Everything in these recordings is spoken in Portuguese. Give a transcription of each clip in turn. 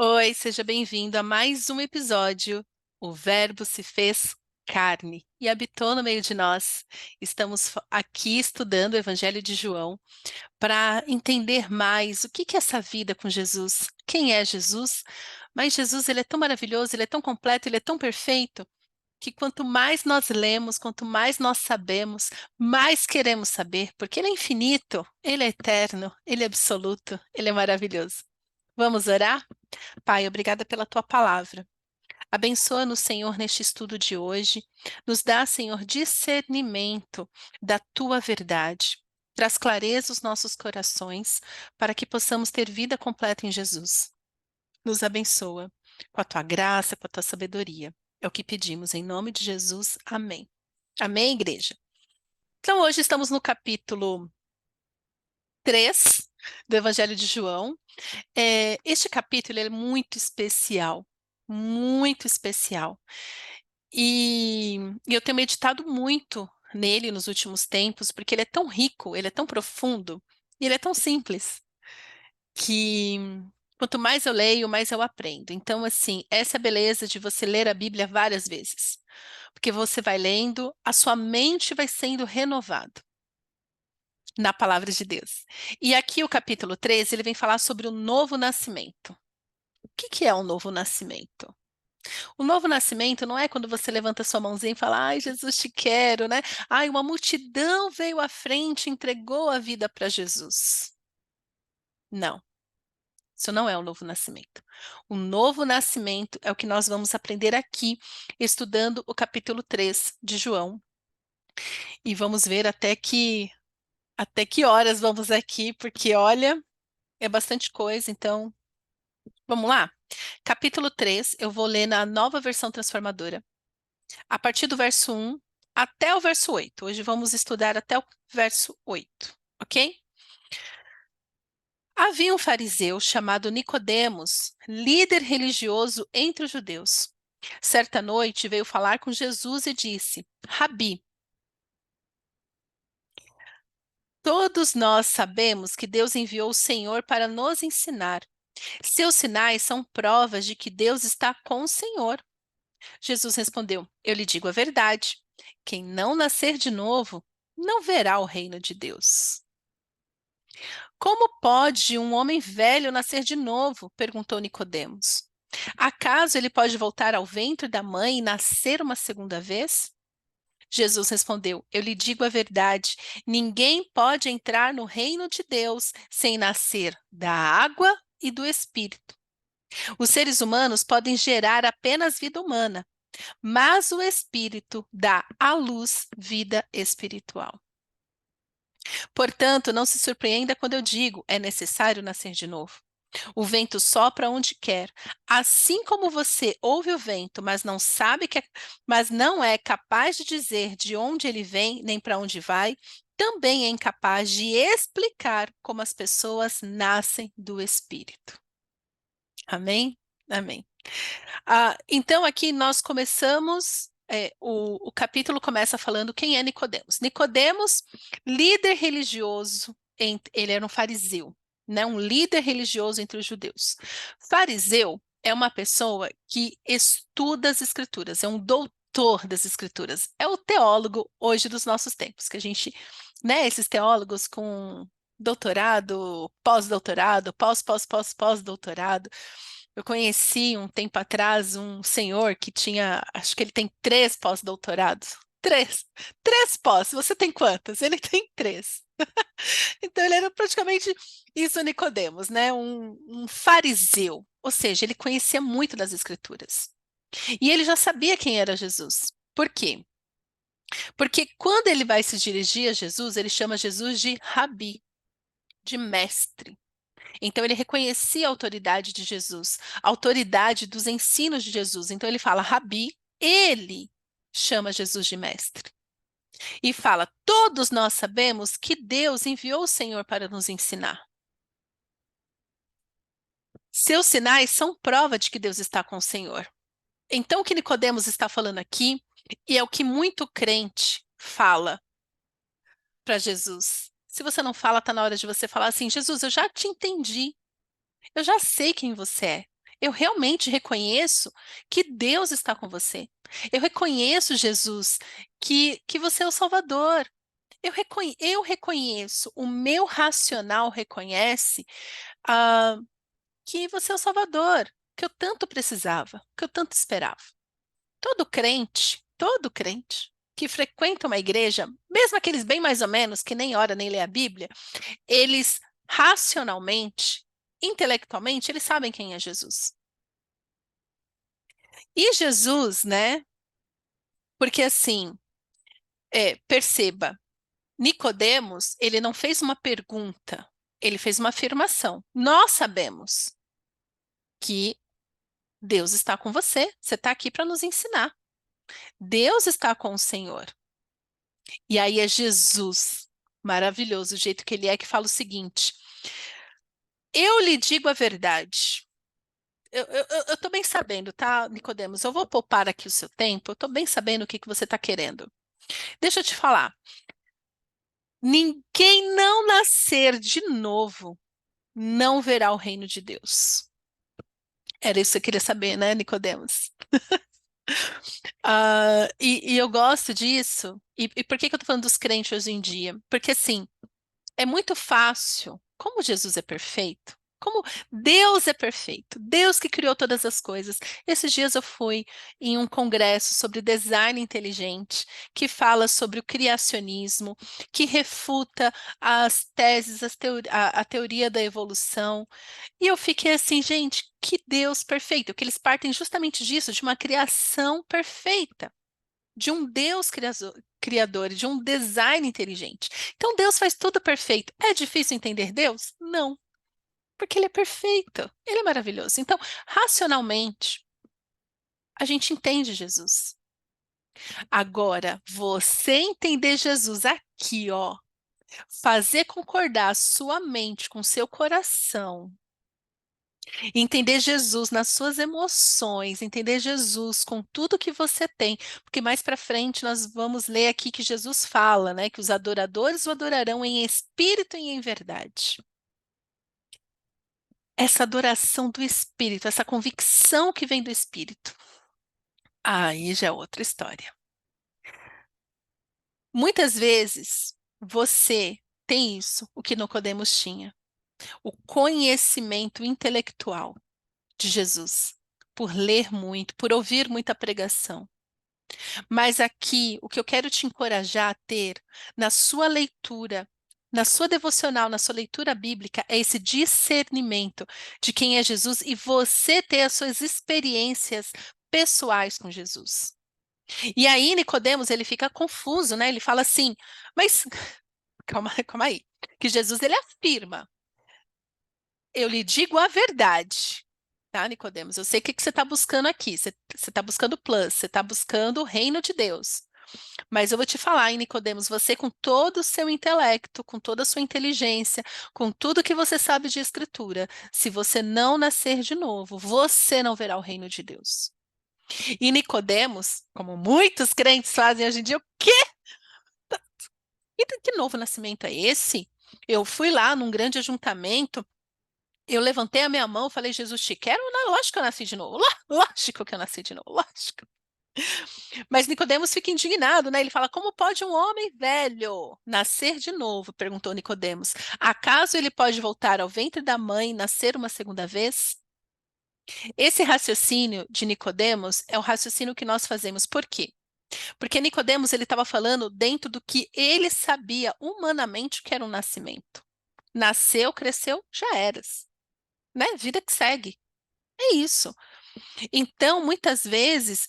Oi, seja bem-vindo a mais um episódio. O Verbo se fez carne e habitou no meio de nós. Estamos aqui estudando o Evangelho de João para entender mais o que é essa vida com Jesus, quem é Jesus. Mas Jesus, ele é tão maravilhoso, ele é tão completo, ele é tão perfeito, que quanto mais nós lemos, quanto mais nós sabemos, mais queremos saber, porque ele é infinito, ele é eterno, ele é absoluto, ele é maravilhoso. Vamos orar? Pai, obrigada pela tua palavra. Abençoa-nos, Senhor, neste estudo de hoje. Nos dá, Senhor, discernimento da tua verdade. Traz clareza aos nossos corações para que possamos ter vida completa em Jesus. Nos abençoa com a tua graça, com a tua sabedoria. É o que pedimos em nome de Jesus. Amém. Amém, igreja. Então, hoje estamos no capítulo 3 do Evangelho de João. Este capítulo ele é muito especial, muito especial. E eu tenho meditado muito nele nos últimos tempos, porque ele é tão rico, ele é tão profundo, e ele é tão simples, que quanto mais eu leio, mais eu aprendo. Então, assim, essa é a beleza de você ler a Bíblia várias vezes, porque você vai lendo, a sua mente vai sendo renovada na palavra de Deus. E aqui o capítulo 13, ele vem falar sobre o novo nascimento. O que é o novo nascimento? O novo nascimento não é quando você levanta sua mãozinha e fala, ai, Jesus, te quero, né? Ai, uma multidão veio à frente e entregou a vida para Jesus. Não, isso não é o novo nascimento. O novo nascimento é o que nós vamos aprender aqui, estudando o capítulo 3 de João. E vamos ver até que horas vamos aqui, porque olha, é bastante coisa, então vamos lá? Capítulo 3, eu vou ler na nova versão transformadora. A partir do verso 1 até o verso 8. Hoje vamos estudar até o verso 8, ok? Havia um fariseu chamado Nicodemos, líder religioso entre os judeus. Certa noite veio falar com Jesus e disse: Rabi, todos nós sabemos que Deus enviou o Senhor para nos ensinar. Seus sinais são provas de que Deus está com o Senhor. Jesus respondeu: Eu lhe digo a verdade. Quem não nascer de novo não verá o reino de Deus. Como pode um homem velho nascer de novo? Perguntou Nicodemos. Acaso ele pode voltar ao ventre da mãe e nascer uma segunda vez? Jesus respondeu: Eu lhe digo a verdade. Ninguém pode entrar no reino de Deus sem nascer da água e do Espírito. Os seres humanos podem gerar apenas vida humana, mas o Espírito dá à luz vida espiritual. Portanto, não se surpreenda quando eu digo é necessário nascer de novo. O vento sopra onde quer. Assim como você ouve o vento, mas não é capaz de dizer de onde ele vem nem para onde vai, também é incapaz de explicar como as pessoas nascem do Espírito. Amém? Amém. Então, aqui nós começamos. O capítulo começa falando quem é Nicodemos. Nicodemos, líder religioso, ele era um fariseu, né? Um líder religioso entre os judeus. Fariseu é uma pessoa que estuda as escrituras, é um doutor das escrituras, é o teólogo hoje dos nossos tempos, que a gente, né? Esses teólogos com doutorado, pós-doutorado, pós-doutorado. Eu conheci um tempo atrás um senhor que tinha, acho que ele tem 3 pós-doutorados. Três pós. Você tem quantas? Ele tem 3. Então ele era praticamente isso, Nicodemos, né? Um fariseu. Ou seja, ele conhecia muito das Escrituras. E ele já sabia quem era Jesus. Por quê? Porque quando ele vai se dirigir a Jesus, ele chama Jesus de Rabi, de mestre. Então ele reconhecia a autoridade de Jesus, a autoridade dos ensinos de Jesus. Então ele fala Rabi, ele chama Jesus de mestre. E fala: todos nós sabemos que Deus enviou o Senhor para nos ensinar. Seus sinais são prova de que Deus está com o Senhor. Então o que Nicodemos está falando aqui, e é o que muito crente fala para Jesus. Se você não fala, está na hora de você falar assim: Jesus, eu já te entendi. Eu já sei quem você é. Eu realmente reconheço que Deus está com você. Eu reconheço, Jesus, que você é o Salvador. Eu reconheço, o meu racional reconhece ah, que você é o Salvador, que eu tanto precisava, que eu tanto esperava. Todo crente que frequenta uma igreja, mesmo aqueles bem mais ou menos, que nem ora nem lê a Bíblia, eles racionalmente, intelectualmente, eles sabem quem é Jesus. E Jesus, né? Porque assim, perceba, Nicodemos, ele não fez uma pergunta, ele fez uma afirmação. Nós sabemos que Deus está com você, você está aqui para nos ensinar. Deus está com o Senhor. E aí é Jesus, maravilhoso, o jeito que ele é, que fala o seguinte: eu lhe digo a verdade. Eu tô bem sabendo, tá, Nicodemos? Eu vou poupar aqui o seu tempo, eu tô bem sabendo o que que você está querendo. Deixa eu te falar. Ninguém não nascer de novo não verá o reino de Deus. Era isso que eu queria saber, né, Nicodemos? E eu gosto disso. E por que que eu tô falando dos crentes hoje em dia? Porque assim, é muito fácil, como Jesus é perfeito, como Deus é perfeito, Deus que criou todas as coisas. Esses dias eu fui em um congresso sobre design inteligente, que fala sobre o criacionismo, que refuta as teses, a teoria da evolução. E eu fiquei assim, gente, que Deus perfeito, que eles partem justamente disso, de uma criação perfeita, de um Deus criador, de um design inteligente. Então Deus faz tudo perfeito. É difícil entender Deus? Não, porque ele é perfeito, ele é maravilhoso. Então, racionalmente, a gente entende Jesus. Agora, você entender Jesus aqui, ó, fazer concordar a sua mente com o seu coração, entender Jesus nas suas emoções, entender Jesus com tudo que você tem, porque mais para frente nós vamos ler aqui que Jesus fala, né, que os adoradores o adorarão em espírito e em verdade. Essa adoração do espírito, essa convicção que vem do espírito, aí já é outra história. Muitas vezes você tem isso, o que Nicodemos tinha, o conhecimento intelectual de Jesus, por ler muito, por ouvir muita pregação. Mas aqui, o que eu quero te encorajar a ter na sua leitura, na sua devocional, na sua leitura bíblica, é esse discernimento de quem é Jesus e você ter as suas experiências pessoais com Jesus. E aí, Nicodemos, ele fica confuso, né? Ele fala assim, mas calma aí, que Jesus ele afirma, eu lhe digo a verdade. Tá, Nicodemos? Eu sei o que que você está buscando aqui. Você está buscando plus, você está buscando o reino de Deus. Mas eu vou te falar, hein, Nicodemos, você com todo o seu intelecto, com toda a sua inteligência, com tudo que você sabe de escritura, se você não nascer de novo, você não verá o reino de Deus. E Nicodemos, como muitos crentes fazem hoje em dia, o quê? E que novo nascimento é esse? Eu fui lá num grande ajuntamento, eu levantei a minha mão, falei, Jesus, te quero? Não, lógico que eu nasci de novo. Lógico que eu nasci de novo, lógico. Mas Nicodemos fica indignado, né? Ele fala: como pode um homem velho nascer de novo? Perguntou Nicodemos. Acaso ele pode voltar ao ventre da mãe e nascer uma segunda vez? Esse raciocínio de Nicodemos é o raciocínio que nós fazemos. Por quê? Porque Nicodemos ele estava falando dentro do que ele sabia humanamente o que era um nascimento. Nasceu, cresceu, já eras, né? Vida que segue. É isso. Então, muitas vezes,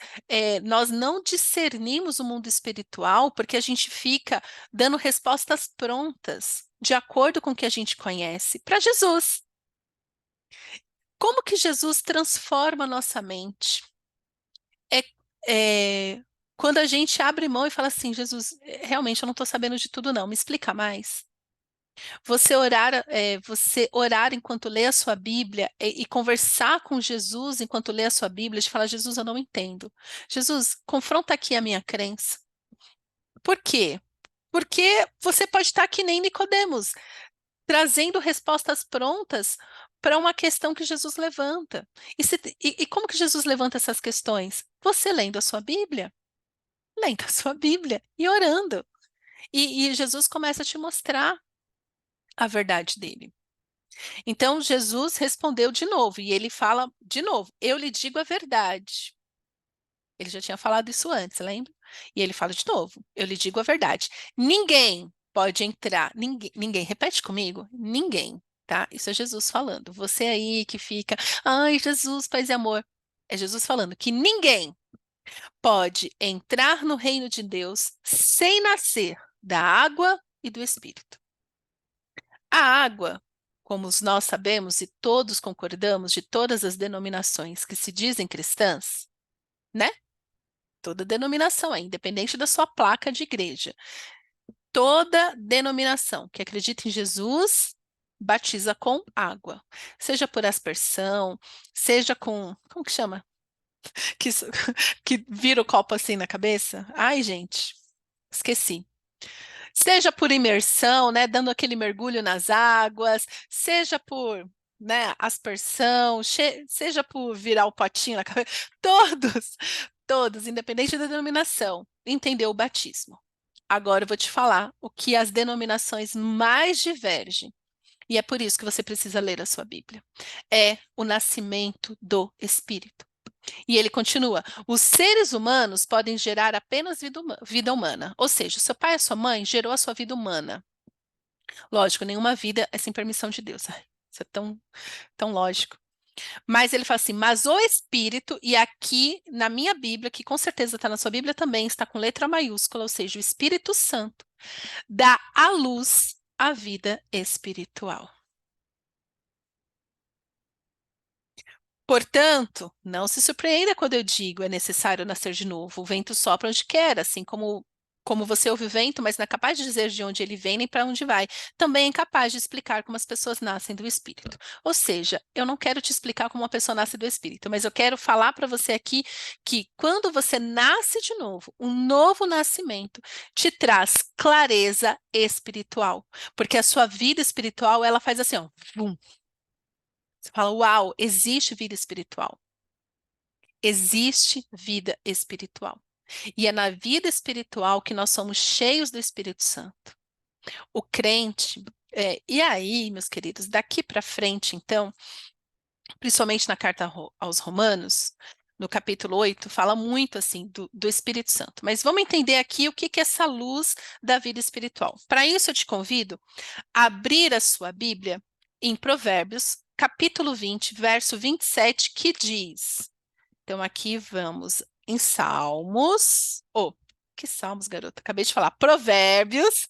nós não discernimos o mundo espiritual porque a gente fica dando respostas prontas, de acordo com o que a gente conhece, para Jesus. Como que Jesus transforma a nossa mente? É, é, quando a gente abre mão e fala assim, Jesus, realmente eu não estou sabendo de tudo, não, me explica mais. Você orar enquanto lê a sua Bíblia e conversar com Jesus enquanto lê a sua Bíblia, de falar, Jesus, eu não entendo. Jesus, confronta aqui a minha crença. Por quê? Porque você pode estar que nem Nicodemos, trazendo respostas prontas para uma questão que Jesus levanta. E como que Jesus levanta essas questões? Você lendo a sua Bíblia, lendo a sua Bíblia e orando. E Jesus começa a te mostrar a verdade dele. Então, Jesus respondeu de novo, e ele fala de novo: Eu lhe digo a verdade. Ele já tinha falado isso antes, lembra? E ele fala de novo: Eu lhe digo a verdade. Ninguém pode entrar, ninguém, repete comigo: ninguém, tá? Isso é Jesus falando. Você aí que fica, ai, Jesus, paz e amor. É Jesus falando que ninguém pode entrar no reino de Deus sem nascer da água e do Espírito. A água, como nós sabemos e todos concordamos, de todas as denominações que se dizem cristãs, né? Toda denominação, independente da sua placa de igreja. Toda denominação que acredita em Jesus batiza com água. Seja por aspersão, seja com. Como que chama? Que, que vira o copo assim na cabeça? Ai, gente, esqueci. Seja por imersão, né, dando aquele mergulho nas águas, seja por, né, aspersão, seja por virar o potinho na cabeça, todos, independente da denominação, entendeu o batismo. Agora eu vou te falar o que as denominações mais divergem, e é por isso que você precisa ler a sua Bíblia. É o nascimento do Espírito. E ele continua: os seres humanos podem gerar apenas vida humana. Ou seja, seu pai e sua mãe gerou a sua vida humana. Lógico, nenhuma vida é sem permissão de Deus. Ai, isso é tão lógico. Mas ele fala assim: mas o Espírito, e aqui na minha Bíblia, que com certeza está na sua Bíblia também, está com letra maiúscula, ou seja, o Espírito Santo, dá à luz a vida espiritual. Portanto, não se surpreenda quando eu digo é necessário nascer de novo. O vento sopra onde quer, assim como você ouve o vento, mas não é capaz de dizer de onde ele vem nem para onde vai. Também é incapaz de explicar como as pessoas nascem do Espírito. Ou seja, eu não quero te explicar como uma pessoa nasce do Espírito, mas eu quero falar para você aqui que quando você nasce de novo, um novo nascimento te traz clareza espiritual, porque a sua vida espiritual ela faz assim, ó, vum. Você fala, uau, existe vida espiritual. Existe vida espiritual. E é na vida espiritual que nós somos cheios do Espírito Santo. O crente, e aí, meus queridos, daqui para frente, então, principalmente na carta aos Romanos, no capítulo 8, fala muito assim do Espírito Santo. Mas vamos entender aqui o que é essa luz da vida espiritual. Para isso, eu te convido a abrir a sua Bíblia em Provérbios, capítulo 20, verso 27, que diz. Então, aqui vamos em Salmos. Oh, que Salmos, garota? Acabei de falar. Provérbios.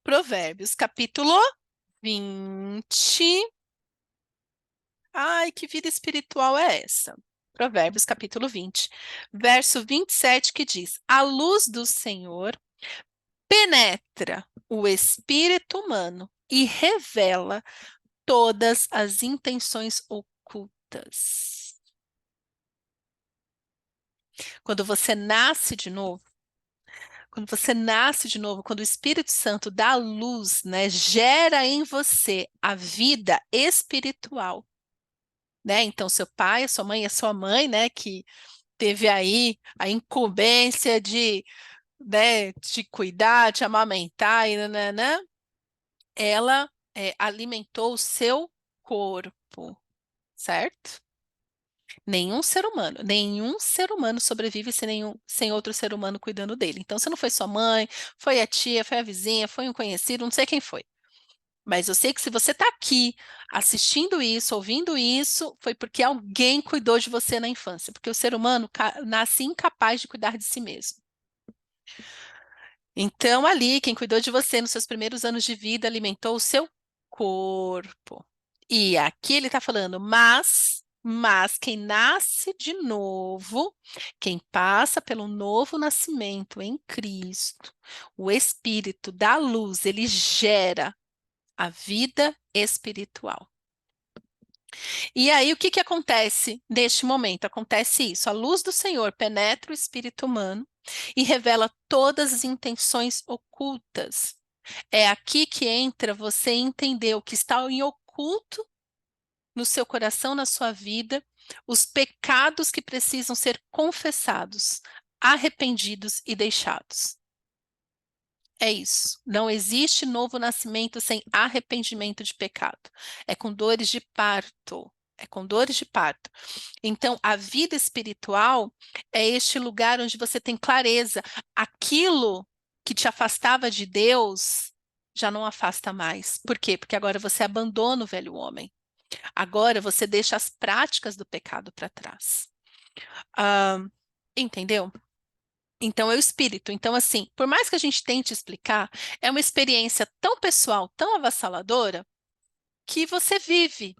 Provérbios, capítulo 20. Ai, que vida espiritual é essa? Provérbios, capítulo 20, verso 27, que diz: A luz do Senhor penetra o espírito humano e revela todas as intenções ocultas. Quando você nasce de novo, quando o Espírito Santo dá luz, né, gera em você a vida espiritual, né? Então, seu pai, a sua mãe, a sua mãe, né, que teve aí a incumbência de, né, te cuidar, te amamentar, e nananã, ela alimentou o seu corpo, certo? Nenhum ser humano sobrevive sem outro ser humano cuidando dele. Então, se não foi sua mãe, foi a tia, foi a vizinha, foi um conhecido, não sei quem foi. Mas eu sei que se você está aqui assistindo isso, ouvindo isso, foi porque alguém cuidou de você na infância, porque o ser humano nasce incapaz de cuidar de si mesmo. Então, ali, quem cuidou de você nos seus primeiros anos de vida alimentou o seu corpo. E aqui ele está falando, mas quem nasce de novo, quem passa pelo novo nascimento em Cristo, o Espírito da luz, ele gera a vida espiritual. E aí, o que que acontece neste momento? Acontece isso: a luz do Senhor penetra o espírito humano e revela todas as intenções ocultas. É aqui que entra você entender o que está em oculto no seu coração, na sua vida, os pecados que precisam ser confessados, arrependidos e deixados. É isso. Não existe novo nascimento sem arrependimento de pecado. É com dores de parto. É com dores de parto. Então, a vida espiritual é este lugar onde você tem clareza. Aquilo que te afastava de Deus já não afasta mais. Por quê? Porque agora você abandona o velho homem. Agora você deixa as práticas do pecado para trás. Ah, entendeu? Então, é o espírito. Então, assim, por mais que a gente tente explicar, é uma experiência tão pessoal, tão avassaladora, que você vive.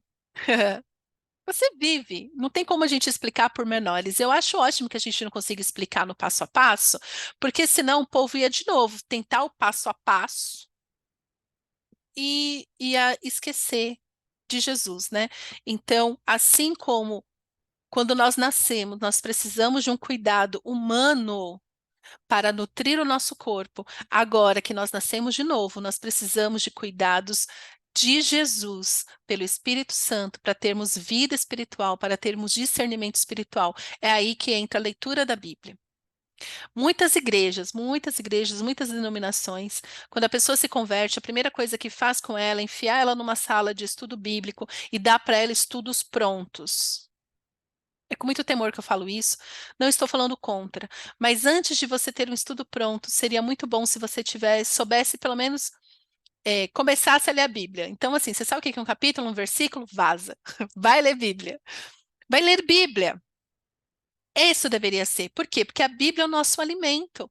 Você vive. Não tem como a gente explicar por menores. Eu acho ótimo que a gente não consiga explicar no passo a passo, porque senão o povo ia de novo tentar o passo a passo e ia esquecer de Jesus, né? Então, assim como quando nós nascemos, nós precisamos de um cuidado humano para nutrir o nosso corpo. Agora que nós nascemos de novo, nós precisamos de cuidados de Jesus, pelo Espírito Santo, para termos vida espiritual, para termos discernimento espiritual. É aí que entra a leitura da Bíblia. Muitas igrejas, muitas denominações, quando a pessoa se converte, a primeira coisa que faz com ela é enfiar ela numa sala de estudo bíblico e dar para ela estudos prontos. É com muito temor que eu falo isso, não estou falando contra, mas antes de você ter um estudo pronto, seria muito bom se você tivesse, soubesse pelo menos começasse a ler a Bíblia. Então, assim, você sabe o que é um capítulo, um versículo? Vaza. Vai ler Bíblia. Vai ler Bíblia. Isso deveria ser. Por quê? Porque a Bíblia é o nosso alimento.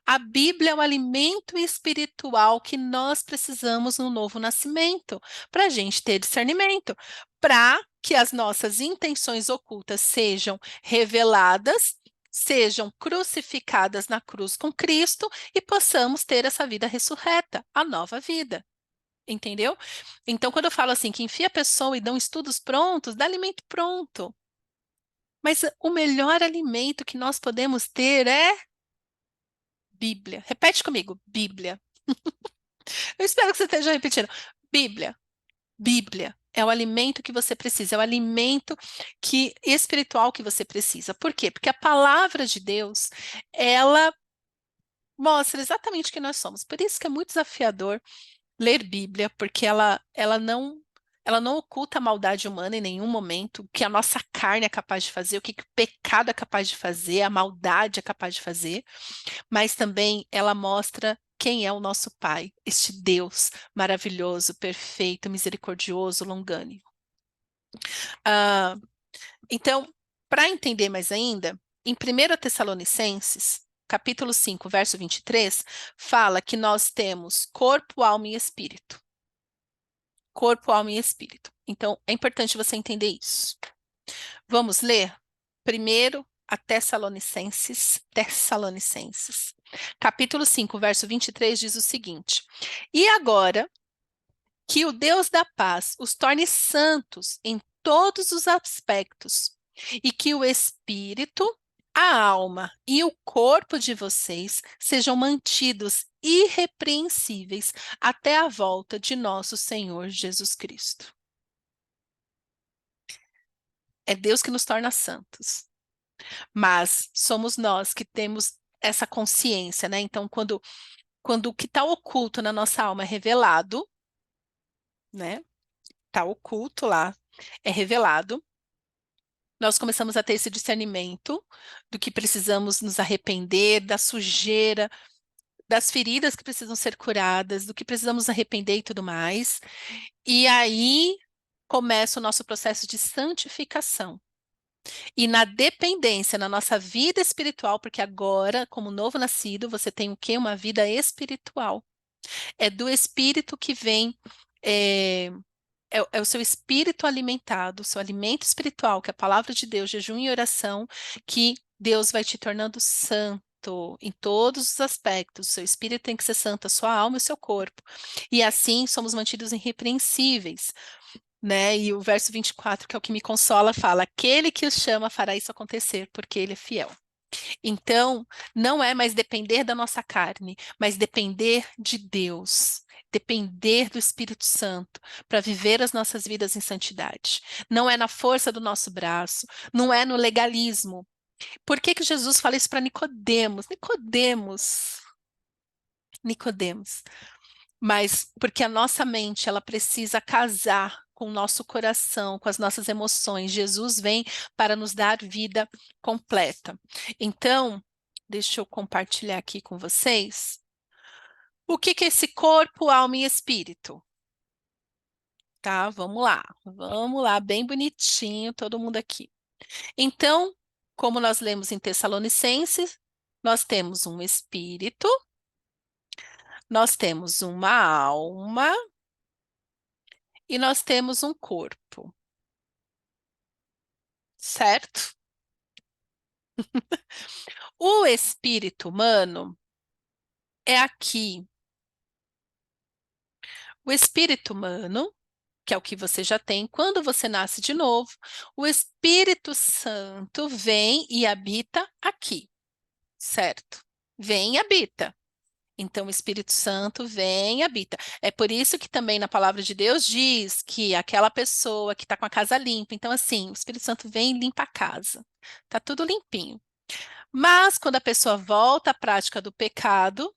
A Bíblia é o alimento espiritual que nós precisamos no novo nascimento, para a gente ter discernimento, para que as nossas intenções ocultas sejam reveladas, sejam crucificadas na cruz com Cristo e possamos ter essa vida ressurreta, a nova vida. Entendeu? Então, quando eu falo assim, que enfia a pessoa e dão estudos prontos, dá alimento pronto. Mas o melhor alimento que nós podemos ter é Bíblia. Repete comigo, Bíblia. Eu espero que você esteja repetindo. Bíblia. Bíblia é o alimento que você precisa, é o alimento espiritual que você precisa. Por quê? Porque a palavra de Deus, ela mostra exatamente o que nós somos. Por isso que é muito desafiador ler Bíblia, porque ela não oculta a maldade humana em nenhum momento, o que a nossa carne é capaz de fazer, o que o pecado é capaz de fazer, a maldade é capaz de fazer, mas também ela mostra quem é o nosso Pai, este Deus maravilhoso, perfeito, misericordioso, longânimo. Ah, então, para entender mais ainda, em 1 Tessalonicenses, capítulo 5, verso 23, fala que nós temos corpo, alma e espírito. Corpo, alma e espírito. Então, é importante você entender isso. Vamos ler? Primeiro a Tessalonicenses, capítulo 5, verso 23 diz o seguinte: E agora que o Deus da paz os torne santos em todos os aspectos, e que o espírito, a alma e o corpo de vocês sejam mantidos irrepreensíveis até a volta de nosso Senhor Jesus Cristo. É Deus que nos torna santos, mas somos nós que temos essa consciência, né? Então, quando o que está oculto na nossa alma é revelado, né? Está oculto lá, é revelado, nós começamos a ter esse discernimento do que precisamos nos arrepender, da sujeira, das feridas que precisam ser curadas, do que precisamos arrepender e tudo mais. E aí começa o nosso processo de santificação. E na dependência, na nossa vida espiritual, porque agora, como novo nascido, você tem o quê? Uma vida espiritual. É do espírito que vem, é o seu espírito alimentado, o seu alimento espiritual, que é a palavra de Deus, jejum e oração, que Deus vai te tornando santo em todos os aspectos. O seu espírito tem que ser santo, a sua alma e o seu corpo. E assim somos mantidos irrepreensíveis, né? E o verso 24, que é o que me consola, fala: Aquele que os chama fará isso acontecer, porque ele é fiel. Então, não é mais depender da nossa carne, mas depender de Deus, depender do Espírito Santo para viver as nossas vidas em santidade. Não é na força do nosso braço, não é no legalismo. Por que que Jesus fala isso para Nicodemos? Nicodemos. Mas porque a nossa mente, ela precisa casar com o nosso coração, com as nossas emoções. Jesus vem para nos dar vida completa. Então, deixa eu compartilhar aqui com vocês. O que que é esse corpo, alma e espírito? Tá, vamos lá, bem bonitinho, todo mundo aqui. Então, como nós lemos em Tessalonicenses, nós temos um espírito, nós temos uma alma e nós temos um corpo, certo? O espírito humano é aqui. O espírito humano, que é o que você já tem, quando você nasce de novo, o Espírito Santo vem e habita aqui, certo? Vem e habita. Então, o Espírito Santo vem e habita. É por isso que também na palavra de Deus diz que aquela pessoa que está com a casa limpa, então, assim, o Espírito Santo vem e limpa a casa. Tá tudo limpinho. Mas quando a pessoa volta à prática do pecado,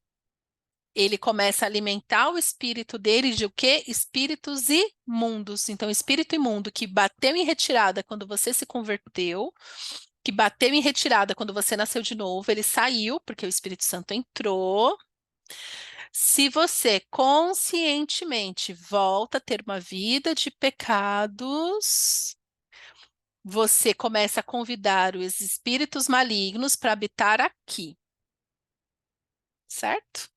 ele começa a alimentar o espírito dele de o quê? Espíritos imundos. Então, espírito imundo que bateu em retirada quando você se converteu, que bateu em retirada quando você nasceu de novo, ele saiu, porque o Espírito Santo entrou. Se você conscientemente volta a ter uma vida de pecados, você começa a convidar os espíritos malignos para habitar aqui, certo?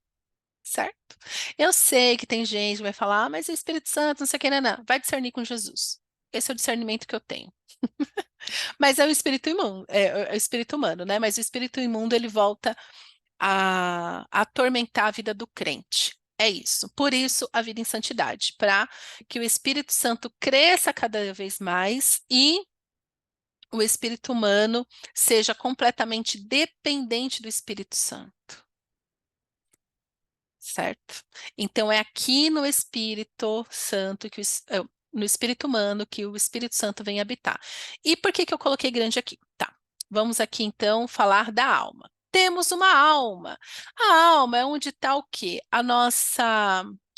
Certo? Eu sei que tem gente que vai falar, mas o Espírito Santo, não sei o que, não, não. Vai discernir com Jesus. Esse é o discernimento que eu tenho. Mas é o espírito imundo, é o espírito humano, né? Mas o espírito imundo ele volta a atormentar a vida do crente. É isso. Por isso, a vida em santidade, para que o Espírito Santo cresça cada vez mais e o espírito humano seja completamente dependente do Espírito Santo. Certo? Então é aqui no Espírito Santo que no Espírito humano que o Espírito Santo vem habitar. E por que que eu coloquei grande aqui? Tá. Vamos aqui então falar da alma. Temos uma alma. A alma é onde está o quê? A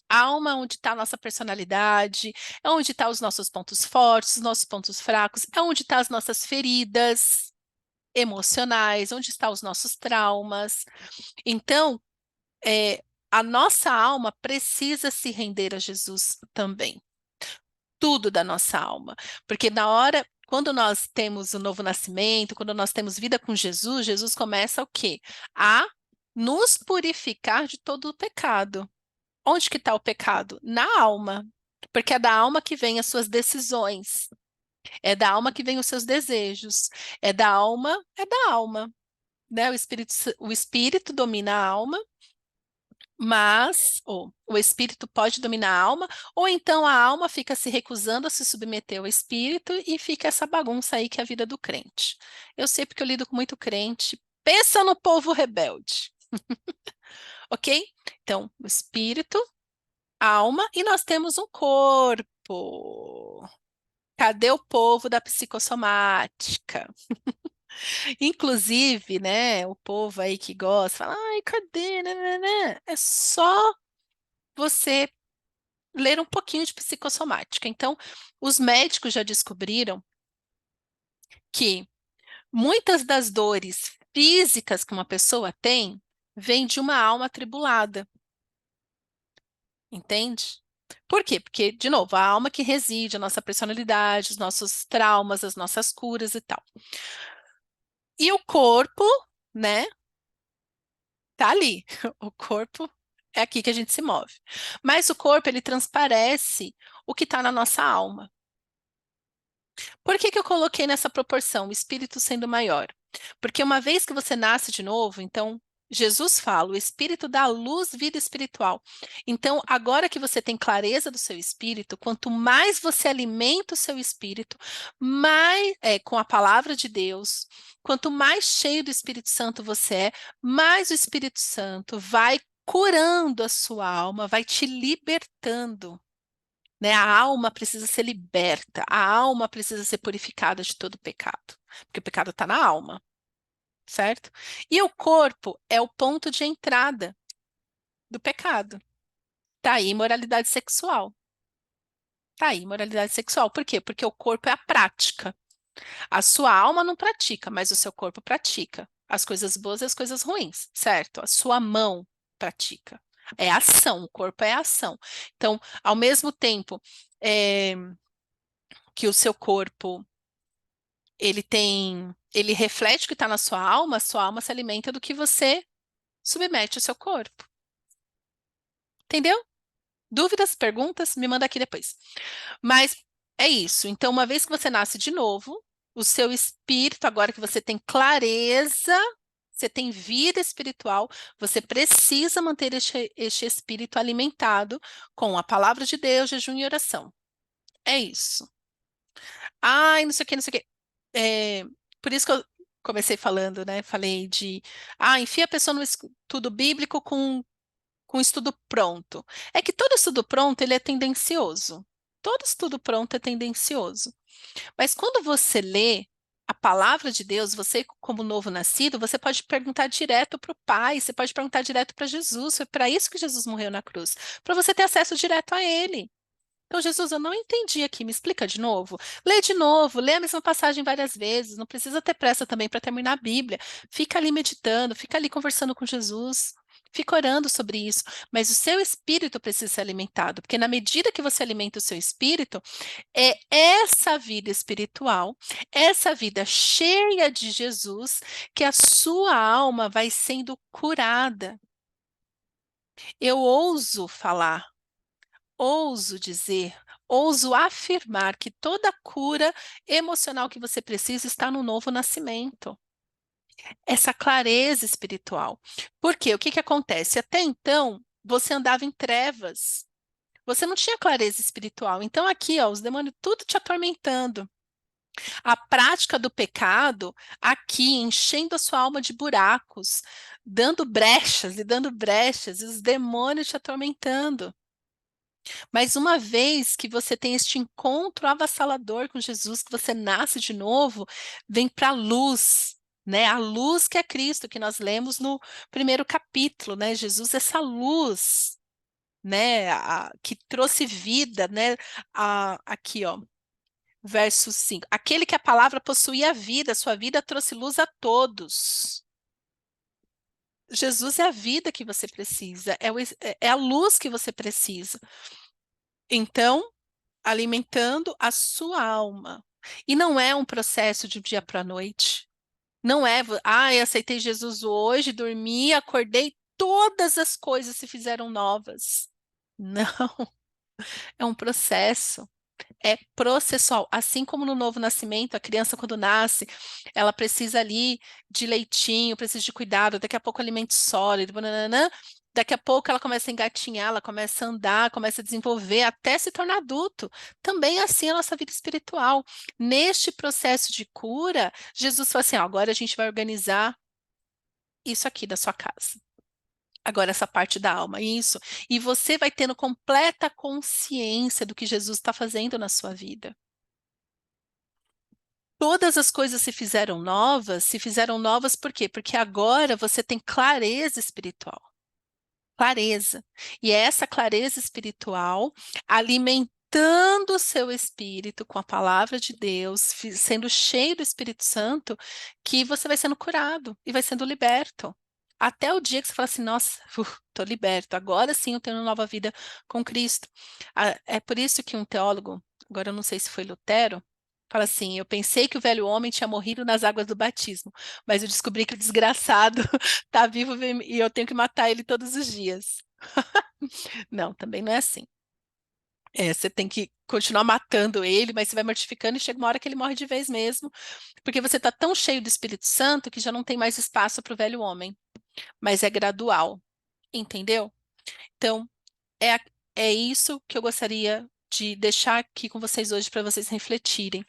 alma é onde está a nossa personalidade, é onde estão os nossos pontos fortes, os nossos pontos fracos, é onde estão as nossas feridas emocionais, onde estão os nossos traumas. Então, é, a nossa alma precisa se render a Jesus também. Tudo da nossa alma. Porque na hora, quando nós temos o novo nascimento, quando nós temos vida com Jesus, Jesus começa o quê? A nos purificar de todo o pecado. Onde que está o pecado? Na alma. Porque é da alma que vem as suas decisões. É da alma que vem os seus desejos. É da alma, né? O espírito domina a alma, mas o espírito pode dominar a alma, ou então a alma fica se recusando a se submeter ao espírito e fica essa bagunça aí que é a vida do crente. Eu sei porque eu lido com muito crente. Pensa no povo rebelde, ok? Então, o espírito, a alma e nós temos um corpo. Cadê o povo da psicossomática? Inclusive, né, o povo aí que gosta, fala, ai, cadê? Né, né, né?" É só você ler um pouquinho de psicossomática. Então, os médicos já descobriram que muitas das dores físicas que uma pessoa tem vêm de uma alma atribulada, entende? Por quê? Porque, de novo, a alma que reside, a nossa personalidade, os nossos traumas, as nossas curas e tal. E o corpo, né, tá ali. O corpo é aqui que a gente se move. Mas o corpo, ele transparece o que está na nossa alma. Por que que eu coloquei nessa proporção, o espírito sendo maior? Porque uma vez que você nasce de novo, então Jesus fala, o Espírito dá luz, vida espiritual. Então, agora que você tem clareza do seu espírito, quanto mais você alimenta o seu espírito, mais com a palavra de Deus, quanto mais cheio do Espírito Santo você é, mais o Espírito Santo vai curando a sua alma, vai te libertando. Né? A alma precisa ser liberta, a alma precisa ser purificada de todo pecado, porque o pecado está na alma, certo? E o corpo é o ponto de entrada do pecado. Tá aí imoralidade sexual. Tá aí imoralidade sexual. Por quê? Porque o corpo é a prática. A sua alma não pratica, mas o seu corpo pratica. As coisas boas e as coisas ruins, certo? A sua mão pratica. É ação, o corpo é ação. Então, ao mesmo tempo é, que o seu corpo ele reflete o que está na sua alma, a sua alma se alimenta do que você submete ao seu corpo. Entendeu? Dúvidas, perguntas, me manda aqui depois. Mas é isso. Então, uma vez que você nasce de novo, o seu espírito, agora que você tem clareza, você tem vida espiritual, você precisa manter este espírito alimentado com a palavra de Deus, jejum e oração. É isso. Ai, não sei o que, não sei o que. É, por isso que eu comecei falando, né? Falei de, enfia a pessoa no estudo bíblico com estudo pronto. É que todo estudo pronto, ele é tendencioso. Todo estudo pronto é tendencioso. Mas quando você lê a palavra de Deus, você como novo nascido, você pode perguntar direto para o Pai, você pode perguntar direto para Jesus. Foi para isso que Jesus morreu na cruz, para você ter acesso direto a Ele. Então, Jesus, eu não entendi aqui, me explica de novo. Lê de novo, lê a mesma passagem várias vezes, não precisa ter pressa também para terminar a Bíblia. Fica ali meditando, fica ali conversando com Jesus, fica orando sobre isso. Mas o seu espírito precisa ser alimentado, porque na medida que você alimenta o seu espírito, é essa vida espiritual, essa vida cheia de Jesus, que a sua alma vai sendo curada. Eu ouso falar. Ouso dizer, ouso afirmar que toda cura emocional que você precisa está no novo nascimento. Essa clareza espiritual. Por quê? O que que acontece? Até então, você andava em trevas. Você não tinha clareza espiritual. Então, aqui, ó, os demônios tudo te atormentando. A prática do pecado, aqui, enchendo a sua alma de buracos, dando brechas, e os demônios te atormentando. Mas uma vez que você tem este encontro avassalador com Jesus, que você nasce de novo, vem para a luz, né? A luz que é Cristo, que nós lemos no primeiro capítulo, né? Jesus, essa luz, né? Que trouxe vida, né? Aqui, ó, verso 5. Aquele que a palavra possuía a vida, sua vida trouxe luz a todos. Jesus é a vida que você precisa, é a luz que você precisa. Então, alimentando a sua alma. E não é um processo de um dia para a noite. Não é, eu aceitei Jesus hoje, dormi, acordei, todas as coisas se fizeram novas. Não, é um processo. É processual. Assim como no novo nascimento, a criança quando nasce, ela precisa ali de leitinho, precisa de cuidado, daqui a pouco alimento sólido, bananã, daqui a pouco ela começa a engatinhar, ela começa a andar, começa a desenvolver até se tornar adulto. Também é assim a nossa vida espiritual. Neste processo de cura, Jesus falou assim: ó, agora a gente vai organizar isso aqui da sua casa. Agora, essa parte da alma, isso. E você vai tendo completa consciência do que Jesus está fazendo na sua vida. Todas as coisas se fizeram novas por quê? Porque agora você tem clareza espiritual. Clareza. E é essa clareza espiritual alimentando o seu espírito com a palavra de Deus, sendo cheio do Espírito Santo, que você vai sendo curado e vai sendo liberto. Até o dia que você fala assim, nossa, estou liberto, agora sim eu tenho uma nova vida com Cristo. É por isso que um teólogo, agora eu não sei se foi Lutero, fala assim, eu pensei que o velho homem tinha morrido nas águas do batismo, mas eu descobri que o desgraçado tá vivo e eu tenho que matar ele todos os dias. Não, também não é assim. Você tem que continuar matando ele, mas você vai mortificando e chega uma hora que ele morre de vez mesmo, porque você está tão cheio do Espírito Santo que já não tem mais espaço para o velho homem. mas é gradual, entendeu? Então, é, é isso que eu gostaria de deixar aqui com vocês hoje para vocês refletirem.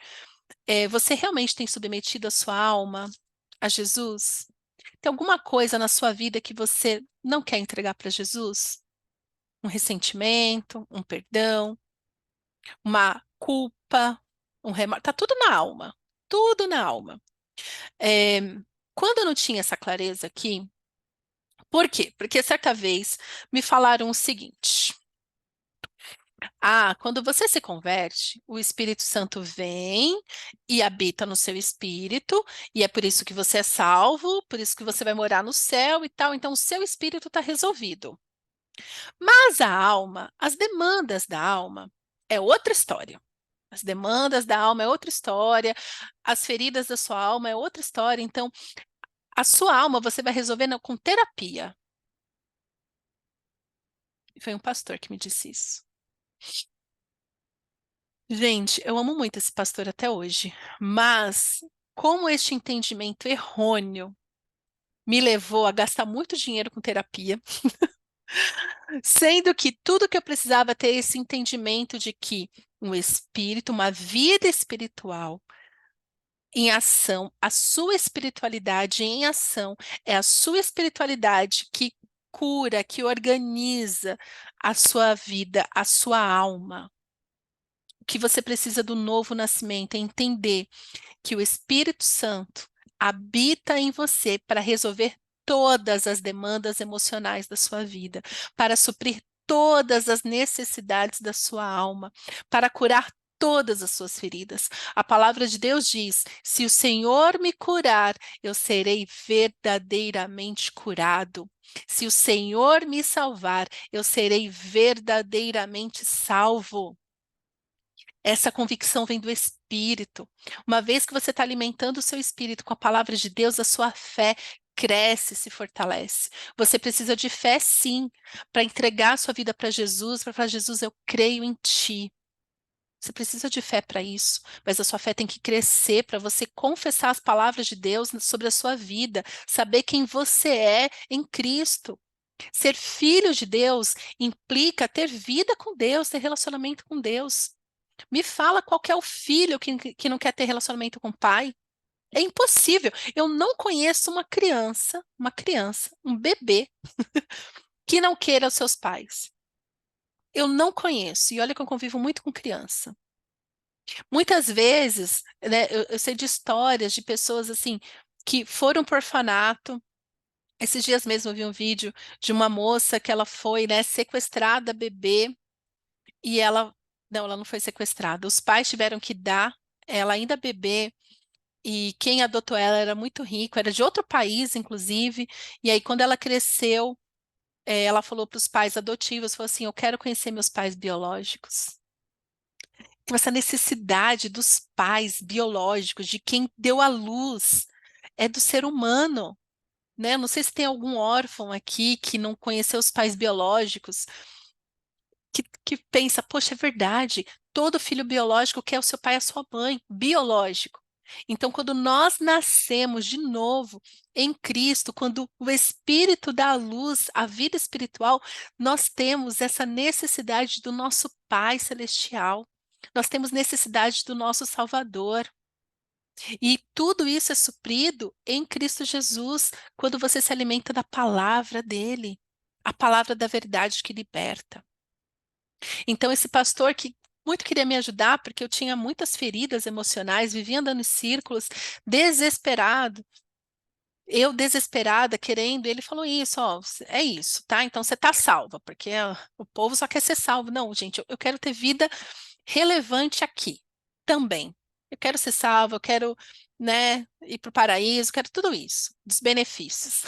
Você realmente tem submetido a sua alma a Jesus? Tem alguma coisa na sua vida que você não quer entregar para Jesus? Um ressentimento, um perdão, uma culpa, um remorso, tá tudo na alma, tudo na alma. É, quando eu não tinha essa clareza aqui, por quê? Porque certa vez me falaram o seguinte: quando você se converte, o Espírito Santo vem e habita no seu espírito, e é por isso que você é salvo, por isso que você vai morar no céu e tal, então o seu espírito está resolvido. Mas a alma, as demandas da alma, é outra história. As demandas da alma é outra história, as feridas da sua alma é outra história. Então, a sua alma você vai resolver com terapia. E foi um pastor que me disse isso. Gente, eu amo muito esse pastor até hoje, mas como este entendimento errôneo me levou a gastar muito dinheiro com terapia, sendo que tudo que eu precisava ter esse entendimento de que um espírito, uma vida espiritual, em ação, a sua espiritualidade em ação, é a sua espiritualidade que cura, que organiza a sua vida, a sua alma. O que você precisa do novo nascimento é entender que o Espírito Santo habita em você para resolver todas as demandas emocionais da sua vida, para suprir todas as necessidades da sua alma, para curar todas as suas feridas. A palavra de Deus diz: se o Senhor me curar, eu serei verdadeiramente curado. Se o Senhor me salvar, eu serei verdadeiramente salvo. Essa convicção vem do Espírito. Uma vez que você está alimentando o seu espírito com a palavra de Deus, a sua fé cresce, se fortalece. Você precisa de fé, sim, para entregar a sua vida para Jesus, para falar: Jesus, eu creio em ti. Você precisa de fé para isso, mas a sua fé tem que crescer para você confessar as palavras de Deus sobre a sua vida, saber quem você é em Cristo. Ser filho de Deus implica ter vida com Deus, ter relacionamento com Deus. Me fala qual que é o filho que não quer ter relacionamento com o pai. É impossível. Eu não conheço uma criança, um bebê, que não queira os seus pais. Eu não conheço. E olha que eu convivo muito com criança. Muitas vezes, né, eu sei de histórias de pessoas assim que foram para o orfanato. Esses dias mesmo eu vi um vídeo de uma moça que ela foi, né, sequestrada bebê e ela não foi sequestrada. Os pais tiveram que dar ela ainda bebê. E quem adotou ela era muito rico, era de outro país, inclusive. E aí, quando ela cresceu, ela falou para os pais adotivos, falou assim: eu quero conhecer meus pais biológicos. Então, essa necessidade dos pais biológicos, de quem deu à luz, é do ser humano, né? Não sei se tem algum órfão aqui que não conheceu os pais biológicos, que pensa: poxa, é verdade, todo filho biológico quer o seu pai e a sua mãe, biológico. Então, quando nós nascemos de novo em Cristo, quando o Espírito dá à luz a vida espiritual, nós temos essa necessidade do nosso Pai Celestial. Nós temos necessidade do nosso Salvador. E tudo isso é suprido em Cristo Jesus, quando você se alimenta da palavra dele, a palavra da verdade que liberta. Então, esse pastor que muito queria me ajudar, porque eu tinha muitas feridas emocionais, vivia andando em círculos, desesperado. Eu desesperada, querendo, ele falou isso, ó, é isso, tá? Então você tá salva, porque o povo só quer ser salvo. Não, gente, eu quero ter vida relevante aqui também. Eu quero ser salva, eu quero, né, ir para o paraíso, quero tudo isso, dos benefícios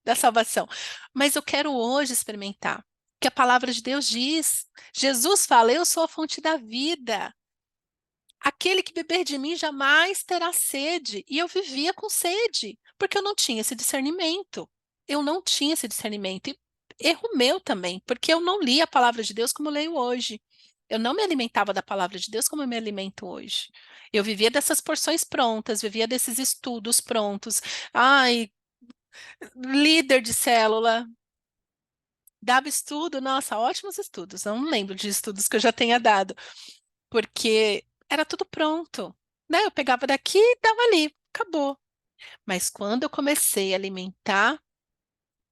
da salvação. Mas eu quero hoje experimentar que a palavra de Deus diz. Jesus fala: eu sou a fonte da vida. Aquele que beber de mim jamais terá sede. E eu vivia com sede, porque eu não tinha esse discernimento. Eu não tinha esse discernimento. E erro meu também, porque eu não li a palavra de Deus como eu leio hoje. Eu não me alimentava da palavra de Deus como eu me alimento hoje. Eu vivia dessas porções prontas, vivia desses estudos prontos. Ai, líder de célula, dava estudo, nossa, ótimos estudos. Não lembro de estudos que eu já tenha dado, porque era tudo pronto, né? Eu pegava daqui e dava ali, acabou. Mas quando eu comecei a alimentar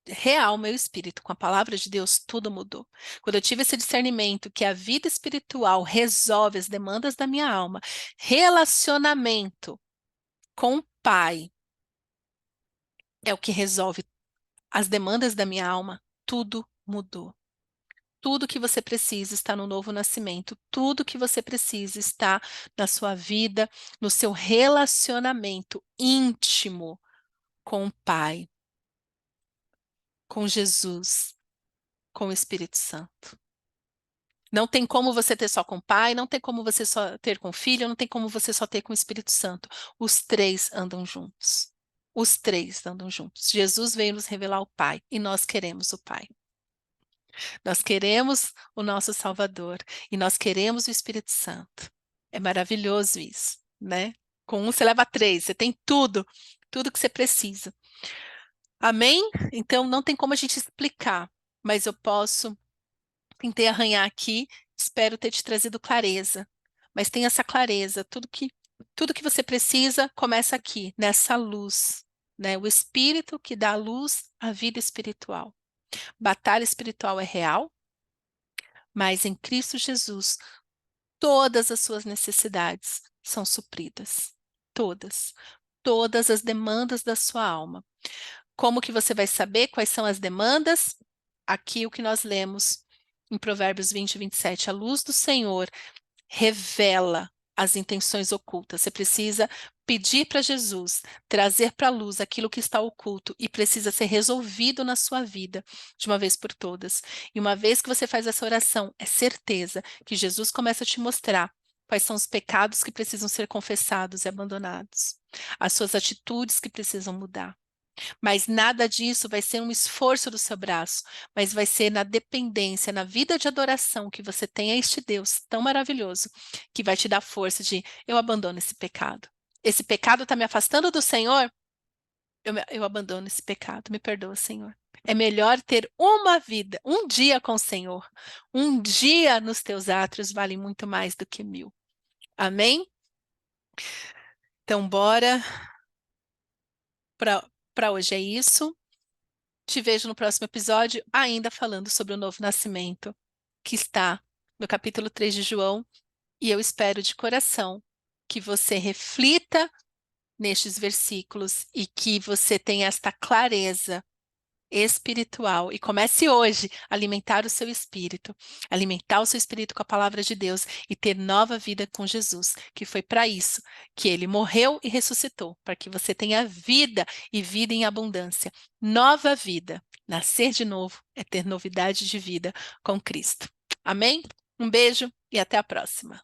real meu espírito com a palavra de Deus, tudo mudou. Quando eu tive esse discernimento que a vida espiritual resolve as demandas da minha alma, relacionamento com o Pai é o que resolve as demandas da minha alma, tudo mudou. Tudo que você precisa está no novo nascimento, tudo que você precisa está na sua vida, no seu relacionamento íntimo com o Pai, com Jesus, com o Espírito Santo. Não tem como você ter só com o Pai, não tem como você só ter com o Filho, não tem como você só ter com o Espírito Santo. Os três andam juntos. Os três andam juntos. Jesus veio nos revelar o Pai e nós queremos o Pai. Nós queremos o nosso Salvador e nós queremos o Espírito Santo. É maravilhoso isso, né? Com um você leva três, você tem tudo, tudo que você precisa. Amém? Então não tem como a gente explicar, mas eu posso. Tentei arranhar aqui, espero ter te trazido clareza. Mas tem essa clareza, tudo que você precisa começa aqui, nessa luz, né? O espírito que dá luz à vida espiritual. Batalha espiritual é real, mas em Cristo Jesus todas as suas necessidades são supridas. Todas. Todas as demandas da sua alma. Como que você vai saber quais são as demandas? Aqui o que nós lemos em Provérbios 20 e 27. A luz do Senhor revela as intenções ocultas. Você precisa pedir para Jesus trazer para a luz aquilo que está oculto e precisa ser resolvido na sua vida de uma vez por todas. E uma vez que você faz essa oração, é certeza que Jesus começa a te mostrar quais são os pecados que precisam ser confessados e abandonados, as suas atitudes que precisam mudar. Mas nada disso vai ser um esforço do seu braço, mas vai ser na dependência, na vida de adoração que você tem a este Deus tão maravilhoso, que vai te dar força de eu abandono esse pecado. Esse pecado está me afastando do Senhor? Eu abandono esse pecado. Me perdoa, Senhor. É melhor ter uma vida, um dia com o Senhor. Um dia nos teus átrios vale muito mais do que 1000. Amém? Então, bora. Para hoje é isso. Te vejo no próximo episódio, ainda falando sobre o novo nascimento, que está no capítulo 3 de João, e eu espero de coração que você reflita nestes versículos e que você tenha esta clareza espiritual e comece hoje a alimentar o seu espírito com a palavra de Deus e ter nova vida com Jesus, que foi para isso que ele morreu e ressuscitou, para que você tenha vida e vida em abundância. Nova vida. Nascer de novo é ter novidade de vida com Cristo. Amém? Um beijo e até a próxima.